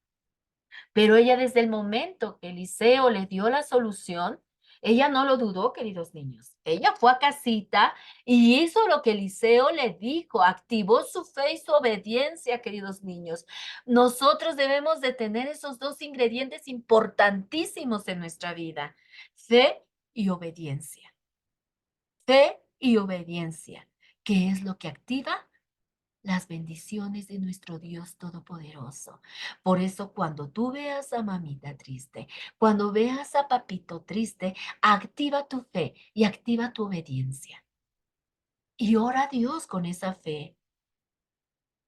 Pero ella desde el momento que Eliseo le dio la solución, ella no lo dudó, queridos niños. Ella fue a casita y hizo lo que Eliseo le dijo, activó su fe y su obediencia, queridos niños. Nosotros debemos de tener esos dos ingredientes importantísimos en nuestra vida, fe y obediencia. Fe y obediencia, que es lo que activa las bendiciones de nuestro Dios Todopoderoso. Por eso cuando tú veas a mamita triste, cuando veas a papito triste, activa tu fe y activa tu obediencia. Y ora a Dios con esa fe.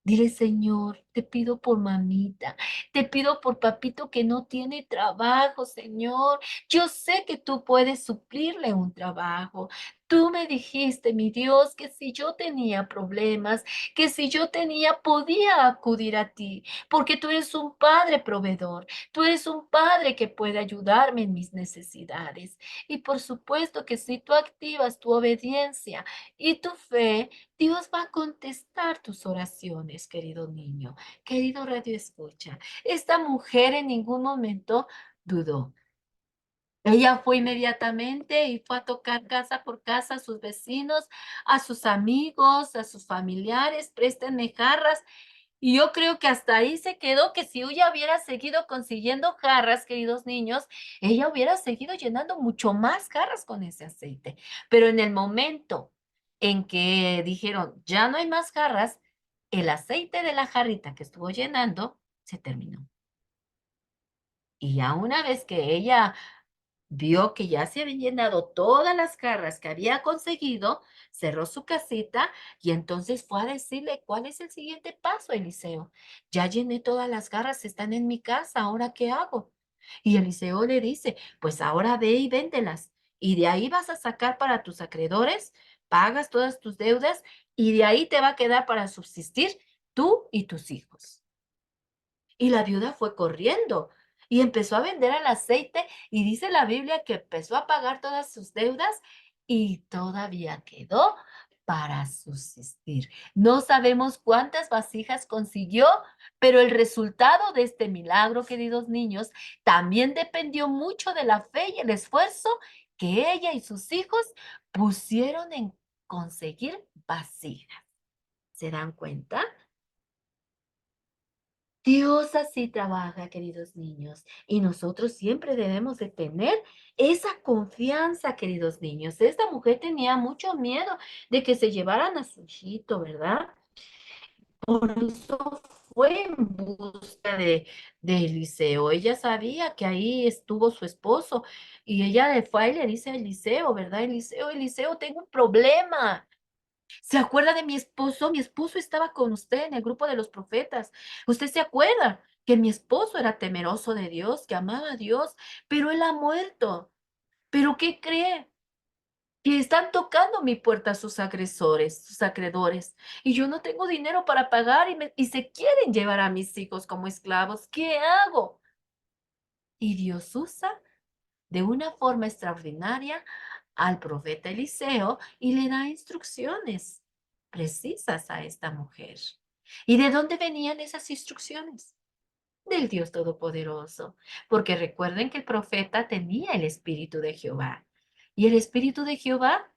Dile, Señor, te pido por mamita, te pido por papito que no tiene trabajo, Señor. Yo sé que tú puedes suplirle un trabajo. Tú me dijiste, mi Dios, que si yo tenía problemas, que si yo tenía, podía acudir a ti, porque tú eres un padre proveedor, tú eres un padre que puede ayudarme en mis necesidades. Y por supuesto que si tú activas tu obediencia y tu fe, Dios va a contestar tus oraciones, querido niño, querido radio escucha. Esta mujer en ningún momento dudó. Ella fue inmediatamente y fue a tocar casa por casa a sus vecinos, a sus amigos, a sus familiares, préstenme jarras. Y yo creo que hasta ahí se quedó, que si ella hubiera seguido consiguiendo jarras, queridos niños, ella hubiera seguido llenando mucho más jarras con ese aceite. Pero en el momento en que dijeron, ya no hay más jarras, el aceite de la jarrita que estuvo llenando se terminó. Y ya una vez que ella vio que ya se habían llenado todas las jarras que había conseguido, cerró su casita y entonces fue a decirle, ¿cuál es el siguiente paso, Eliseo? Ya llené todas las jarras, están en mi casa, ¿ahora qué hago? Y Eliseo le dice, pues ahora ve y véndelas y de ahí vas a sacar para tus acreedores, pagas todas tus deudas y de ahí te va a quedar para subsistir tú y tus hijos. Y la viuda fue corriendo y empezó a vender el aceite y dice la Biblia que empezó a pagar todas sus deudas y todavía quedó para subsistir. No sabemos cuántas vasijas consiguió, pero el resultado de este milagro, queridos niños, también dependió mucho de la fe y el esfuerzo que ella y sus hijos pusieron en conseguir vasijas. ¿Se dan cuenta? Dios así trabaja, queridos niños, y nosotros siempre debemos de tener esa confianza, queridos niños. Esta mujer tenía mucho miedo de que se llevaran a su hijito, ¿verdad? Por eso fue en busca de Eliseo. Ella sabía que ahí estuvo su esposo y ella le fue y le dice a Eliseo, ¿verdad? Eliseo, Eliseo, tengo un problema. ¿Se acuerda de mi esposo? Mi esposo estaba con usted en el grupo de los profetas. ¿Usted se acuerda que mi esposo era temeroso de Dios, que amaba a Dios, pero él ha muerto? ¿Pero qué cree? Que están tocando mi puerta sus agresores, sus acreedores, y yo no tengo dinero para pagar y se quieren llevar a mis hijos como esclavos. ¿Qué hago? Y Dios usa de una forma extraordinaria al profeta Eliseo y le da instrucciones precisas a esta mujer. ¿Y de dónde venían esas instrucciones? Del Dios Todopoderoso, porque recuerden que el profeta tenía el Espíritu de Jehová y el Espíritu de Jehová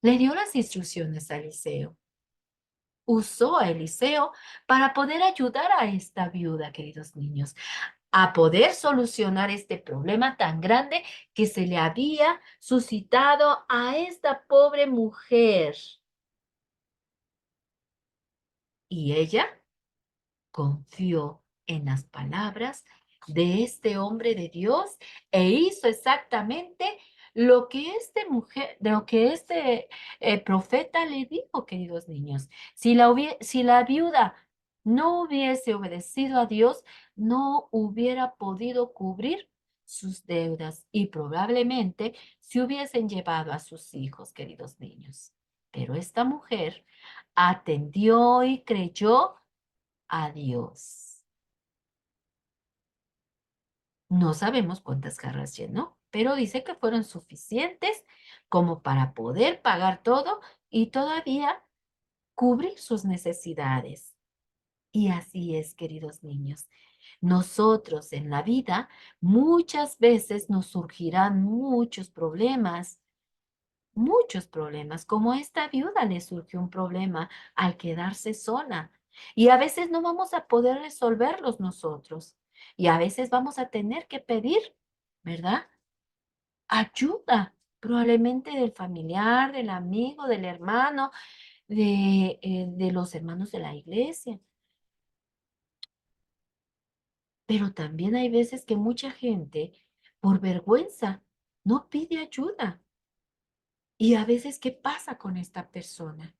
le dio las instrucciones a Eliseo. Usó a Eliseo para poder ayudar a esta viuda, queridos niños, a poder solucionar este problema tan grande que se le había suscitado a esta pobre mujer. Y ella confió en las palabras de este hombre de Dios e hizo exactamente lo que este profeta le dijo, queridos niños. Si la viuda no hubiese obedecido a Dios, no hubiera podido cubrir sus deudas y probablemente se hubiesen llevado a sus hijos, queridos niños. Pero esta mujer atendió y creyó a Dios. No sabemos cuántas jarras llenó, pero dice que fueron suficientes como para poder pagar todo y todavía cubrir sus necesidades. Y así es, queridos niños. Nosotros en la vida muchas veces nos surgirán muchos problemas, como a esta viuda le surgió un problema al quedarse sola. Y a veces no vamos a poder resolverlos nosotros. Y a veces vamos a tener que pedir, ¿verdad? Ayuda, probablemente del familiar, del amigo, del hermano, de los hermanos de la iglesia. Pero también hay veces que mucha gente, por vergüenza, no pide ayuda. Y a veces, ¿qué pasa con esta persona?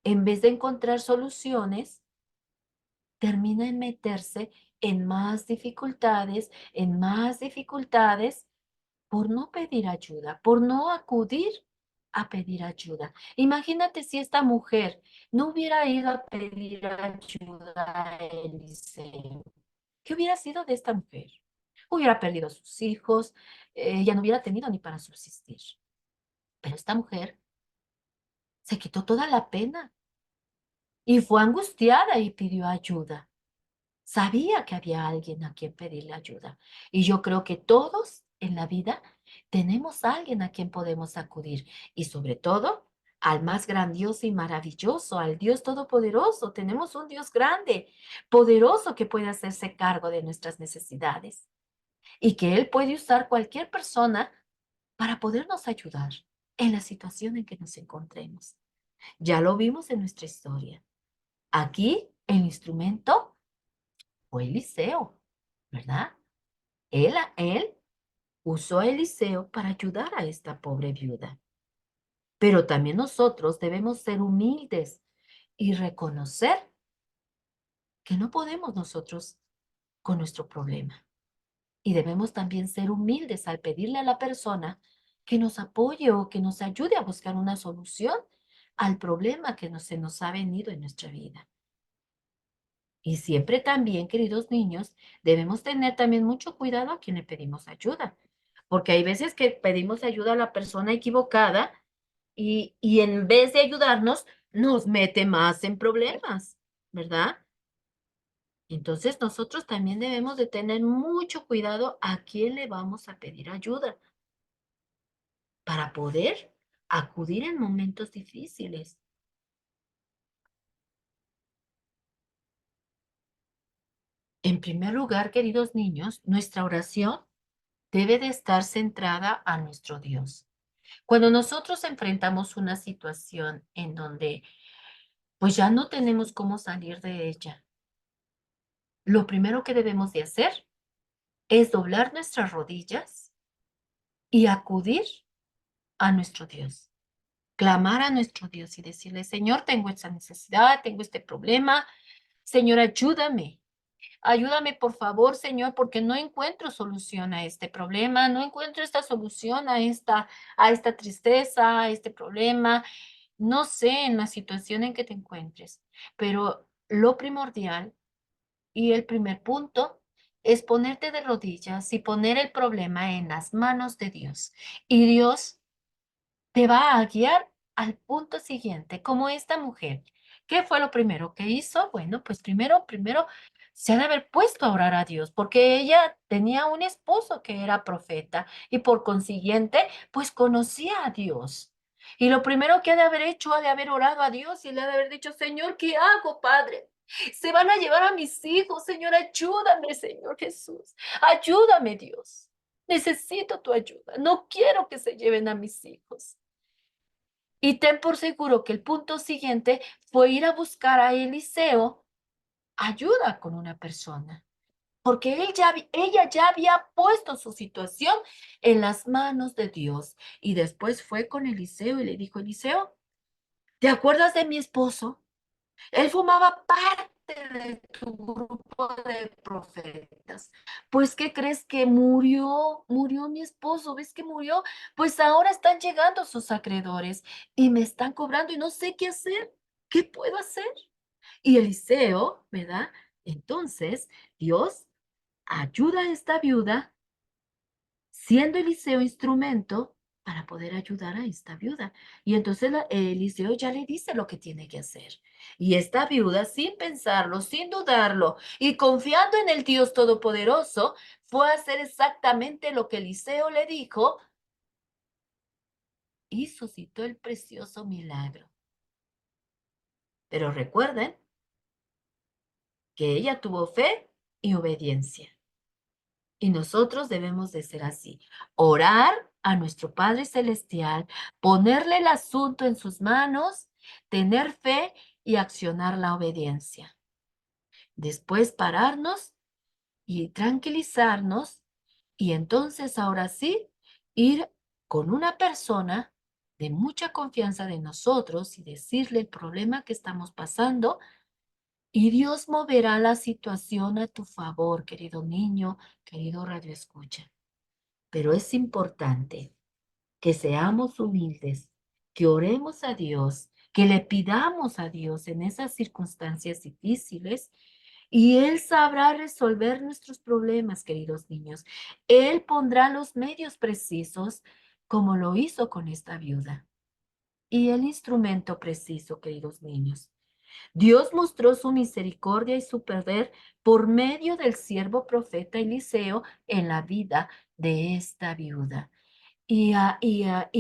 En vez de encontrar soluciones, termina en meterse en más dificultades por no pedir ayuda, por no acudir a pedir ayuda. Imagínate si esta mujer no hubiera ido a pedir ayuda a Eliseo. ¿Qué hubiera sido de esta mujer? Hubiera perdido a sus hijos, ya no hubiera tenido ni para subsistir. Pero esta mujer se quitó toda la pena y fue angustiada y pidió ayuda. Sabía que había alguien a quien pedirle ayuda. Y yo creo que todos en la vida tenemos a alguien a quien podemos acudir. Y sobre todo, al más grandioso y maravilloso, al Dios Todopoderoso. Tenemos un Dios grande, poderoso, que puede hacerse cargo de nuestras necesidades. Y que Él puede usar cualquier persona para podernos ayudar en la situación en que nos encontremos. Ya lo vimos en nuestra historia. Aquí el instrumento fue Eliseo, ¿verdad? Él usó a Eliseo para ayudar a esta pobre viuda. Pero también nosotros debemos ser humildes y reconocer que no podemos nosotros con nuestro problema. Y debemos también ser humildes al pedirle a la persona que nos apoye o que nos ayude a buscar una solución al problema que se nos ha venido en nuestra vida. Y siempre también, queridos niños, debemos tener también mucho cuidado a quien le pedimos ayuda, porque hay veces que pedimos ayuda a la persona equivocada y en vez de ayudarnos, nos mete más en problemas, ¿verdad? Entonces nosotros también debemos de tener mucho cuidado a quién le vamos a pedir ayuda para poder acudir en momentos difíciles. En primer lugar, queridos niños, nuestra oración debe de estar centrada a nuestro Dios. Cuando nosotros enfrentamos una situación en donde pues ya no tenemos cómo salir de ella, lo primero que debemos de hacer es doblar nuestras rodillas y acudir a nuestro Dios, clamar a nuestro Dios y decirle, Señor, tengo esta necesidad, tengo este problema, Señor, ayúdame. Ayúdame, por favor, Señor, porque no encuentro solución a este problema, no encuentro esta solución a esta tristeza, a este problema. No sé en la situación en que te encuentres, pero lo primordial y el primer punto es ponerte de rodillas y poner el problema en las manos de Dios. Y Dios te va a guiar al punto siguiente, como esta mujer. ¿Qué fue lo primero que hizo? Bueno, pues primero se ha de haber puesto a orar a Dios, porque ella tenía un esposo que era profeta y por consiguiente, pues conocía a Dios. Y lo primero que ha de haber hecho, ha de haber orado a Dios y le ha de haber dicho, Señor, ¿qué hago, Padre? Se van a llevar a mis hijos, Señor, ayúdame, Señor Jesús. Ayúdame, Dios. Necesito tu ayuda. No quiero que se lleven a mis hijos. Y ten por seguro que el punto siguiente fue ir a buscar a Eliseo ayuda con una persona, porque ella ya había puesto su situación en las manos de Dios. Y después fue con Eliseo y le dijo, Eliseo, ¿te acuerdas de mi esposo? Él formaba parte de tu grupo de profetas. Pues, ¿qué crees que murió? Murió mi esposo, ¿ves que murió? Pues ahora están llegando sus acreedores y me están cobrando y no sé qué hacer. ¿Qué puedo hacer? Y Eliseo, ¿verdad? Entonces, Dios ayuda a esta viuda siendo Eliseo instrumento para poder ayudar a esta viuda. Y entonces Eliseo ya le dice lo que tiene que hacer. Y esta viuda, sin pensarlo, sin dudarlo y confiando en el Dios Todopoderoso, fue a hacer exactamente lo que Eliseo le dijo y suscitó el precioso milagro. Pero recuerden que ella tuvo fe y obediencia. Y nosotros debemos de ser así, orar a nuestro Padre Celestial, ponerle el asunto en sus manos, tener fe y accionar la obediencia. Después pararnos y tranquilizarnos y entonces ahora sí ir con una persona de mucha confianza de nosotros y decirle el problema que estamos pasando Y Dios moverá la situación a tu favor, querido niño, querido radio escucha. Pero es importante que seamos humildes, que oremos a Dios, que le pidamos a Dios en esas circunstancias difíciles y Él sabrá resolver nuestros problemas, queridos niños. Él pondrá los medios precisos como lo hizo con esta viuda. Y el instrumento preciso, queridos niños. Dios mostró su misericordia y su poder por medio del siervo profeta Eliseo en la vida de esta viuda. Y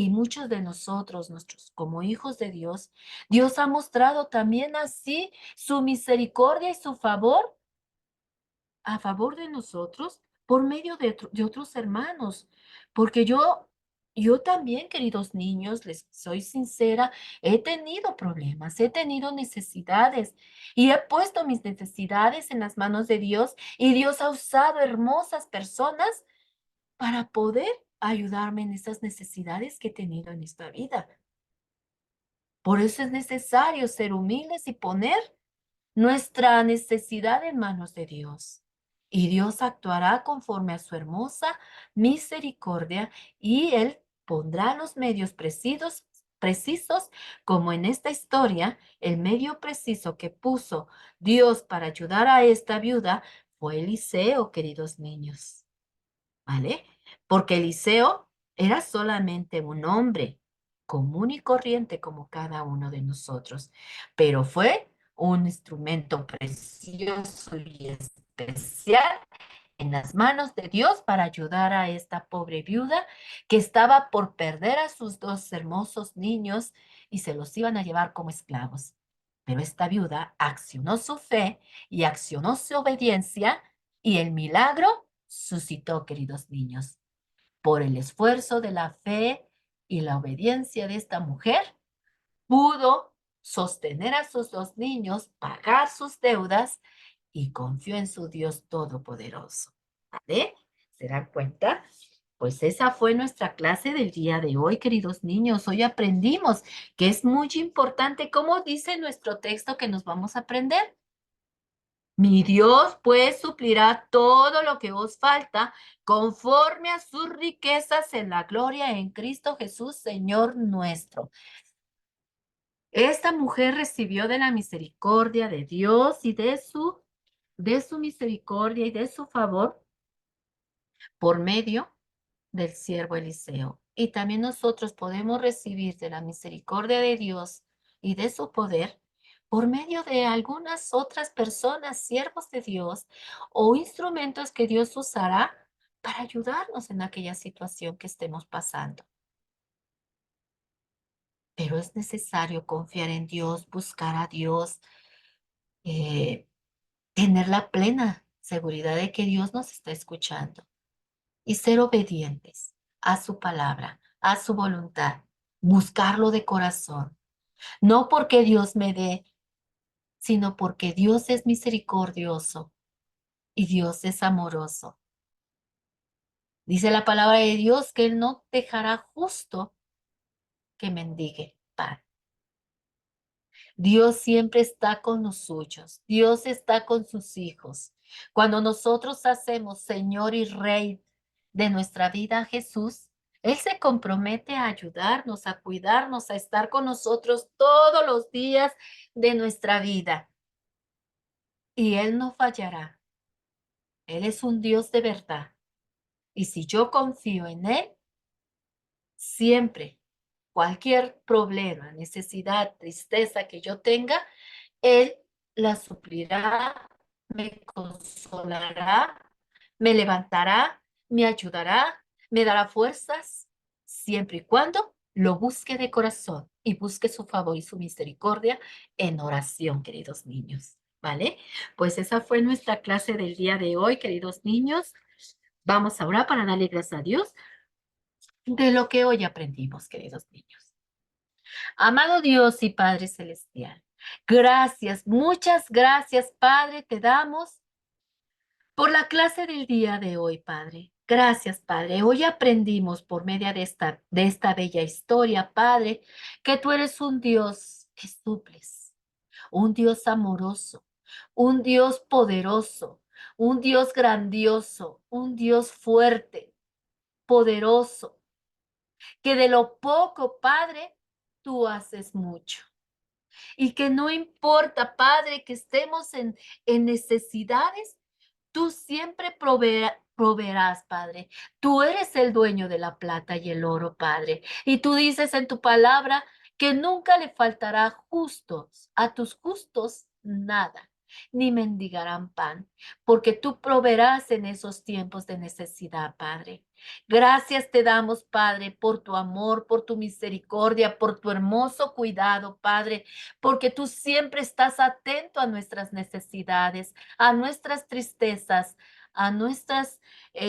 muchos de nosotros, nuestros, como hijos de Dios, Dios ha mostrado también así su misericordia y su favor a favor de nosotros por medio de otros hermanos. Porque yo también, queridos niños, les soy sincera, he tenido problemas, he tenido necesidades y he puesto mis necesidades en las manos de Dios y Dios ha usado hermosas personas para poder ayudarme en esas necesidades que he tenido en esta vida. Por eso es necesario ser humildes y poner nuestra necesidad en manos de Dios. Y Dios actuará conforme a su hermosa misericordia y Él pondrá los medios precisos, como en esta historia, el medio preciso que puso Dios para ayudar a esta viuda fue Eliseo, queridos niños. ¿Vale? Porque Eliseo era solamente un hombre común y corriente como cada uno de nosotros, pero fue un instrumento precioso y especial en las manos de Dios para ayudar a esta pobre viuda que estaba por perder a sus dos hermosos niños y se los iban a llevar como esclavos. Pero esta viuda accionó su fe y accionó su obediencia y el milagro suscitó, queridos niños. Por el esfuerzo de la fe y la obediencia de esta mujer, pudo sostener a sus dos niños, pagar sus deudas y confió en su Dios Todopoderoso. ¿Vale? ¿Se dan cuenta? Pues esa fue nuestra clase del día de hoy, queridos niños. Hoy aprendimos que es muy importante, como dice nuestro texto que nos vamos a aprender. Mi Dios pues suplirá todo lo que os falta conforme a sus riquezas en la gloria en Cristo Jesús, Señor nuestro. Esta mujer recibió de la misericordia de Dios y de su misericordia y de su favor por medio del siervo Eliseo. Y también nosotros podemos recibir de la misericordia de Dios y de su poder por medio de algunas otras personas, siervos de Dios o instrumentos que Dios usará para ayudarnos en aquella situación que estemos pasando. Pero es necesario confiar en Dios, buscar a Dios, eh, tener la plena seguridad de que Dios nos está escuchando y ser obedientes a su palabra, a su voluntad, buscarlo de corazón, no porque Dios me dé, sino porque Dios es misericordioso y Dios es amoroso. Dice la palabra de Dios que Él no dejará justo que mendigue pan. Dios siempre está con los suyos. Dios está con sus hijos. Cuando nosotros hacemos Señor y Rey de nuestra vida a Jesús, Él se compromete a ayudarnos, a cuidarnos, a estar con nosotros todos los días de nuestra vida. Y Él no fallará. Él es un Dios de verdad. Y si yo confío en Él, siempre, cualquier problema, necesidad, tristeza que yo tenga, Él la suplirá, me consolará, me levantará, me ayudará, me dará fuerzas, siempre y cuando lo busque de corazón y busque su favor y su misericordia en oración, queridos niños. ¿Vale? Pues esa fue nuestra clase del día de hoy, queridos niños. Vamos ahora para darle gracias a Dios de lo que hoy aprendimos, queridos niños. Amado Dios y Padre Celestial, gracias, muchas gracias, Padre, te damos por la clase del día de hoy, Padre. Gracias, Padre. Hoy aprendimos por medio de esta bella historia, Padre, que tú eres un Dios que suples, un Dios amoroso, un Dios poderoso, un Dios grandioso, un Dios fuerte, poderoso, que de lo poco, Padre, tú haces mucho. Y que no importa, Padre, que estemos en necesidades, tú siempre proveerás, Padre. Tú eres el dueño de la plata y el oro, Padre. Y tú dices en tu palabra que nunca le faltará justos, a tus justos nada, ni mendigarán pan, porque tú proveerás en esos tiempos de necesidad, Padre. Gracias te damos, Padre, por tu amor, por tu misericordia, por tu hermoso cuidado, Padre, porque tú siempre estás atento a nuestras necesidades, a nuestras tristezas, a nuestras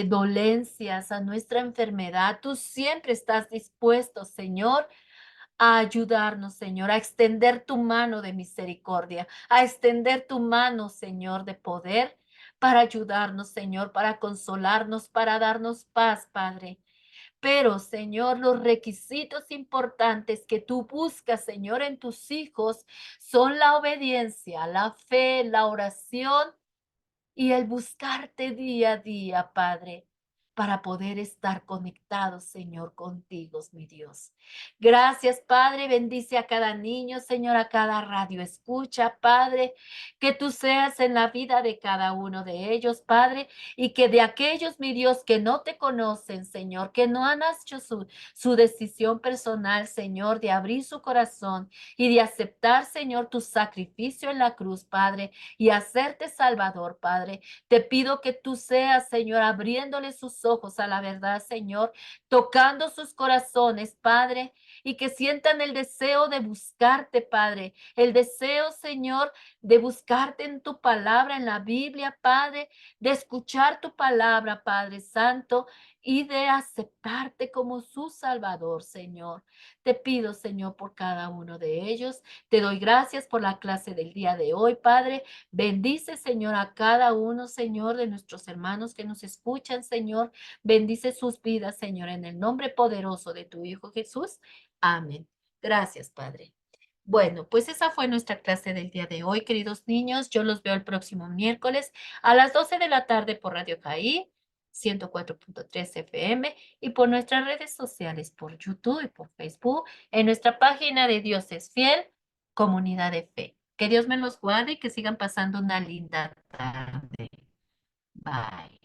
dolencias, a nuestra enfermedad. Tú siempre estás dispuesto, Señor, a ayudarnos, Señor, a extender tu mano de misericordia, a extender tu mano, Señor, de poder para ayudarnos, Señor, para consolarnos, para darnos paz, Padre. Pero, Señor, los requisitos importantes que tú buscas, Señor, en tus hijos son la obediencia, la fe, la oración y el buscarte día a día, Padre, para poder estar conectados, Señor, contigo, mi Dios. Gracias, Padre. Bendice a cada niño, Señor, a cada radio escucha, Padre, que tú seas en la vida de cada uno de ellos, Padre, y que de aquellos, mi Dios, que no te conocen, Señor, que no han hecho su decisión personal, Señor, de abrir su corazón y de aceptar, Señor, tu sacrificio en la cruz, Padre, y hacerte Salvador, Padre. Te pido que tú seas, Señor, abriéndole sus ojos a la verdad, Señor, tocando sus corazones, Padre, y que sientan el deseo de buscarte, Padre, el deseo, Señor, de buscarte en tu palabra, en la Biblia, Padre, de escuchar tu palabra, Padre Santo, y de aceptarte como su Salvador, Señor. Te pido, Señor, por cada uno de ellos. Te doy gracias por la clase del día de hoy, Padre. Bendice, Señor, a cada uno, Señor, de nuestros hermanos que nos escuchan, Señor. Bendice sus vidas, Señor, en el nombre poderoso de tu Hijo Jesús. Amén. Gracias, Padre. Bueno, pues esa fue nuestra clase del día de hoy, queridos niños. Yo los veo el próximo miércoles a las 12 de la tarde por Radio Caí, 104.3 FM y por nuestras redes sociales, por YouTube y por Facebook, en nuestra página de Dios es Fiel, Comunidad de Fe. Que Dios me los guarde y que sigan pasando una linda tarde. Bye.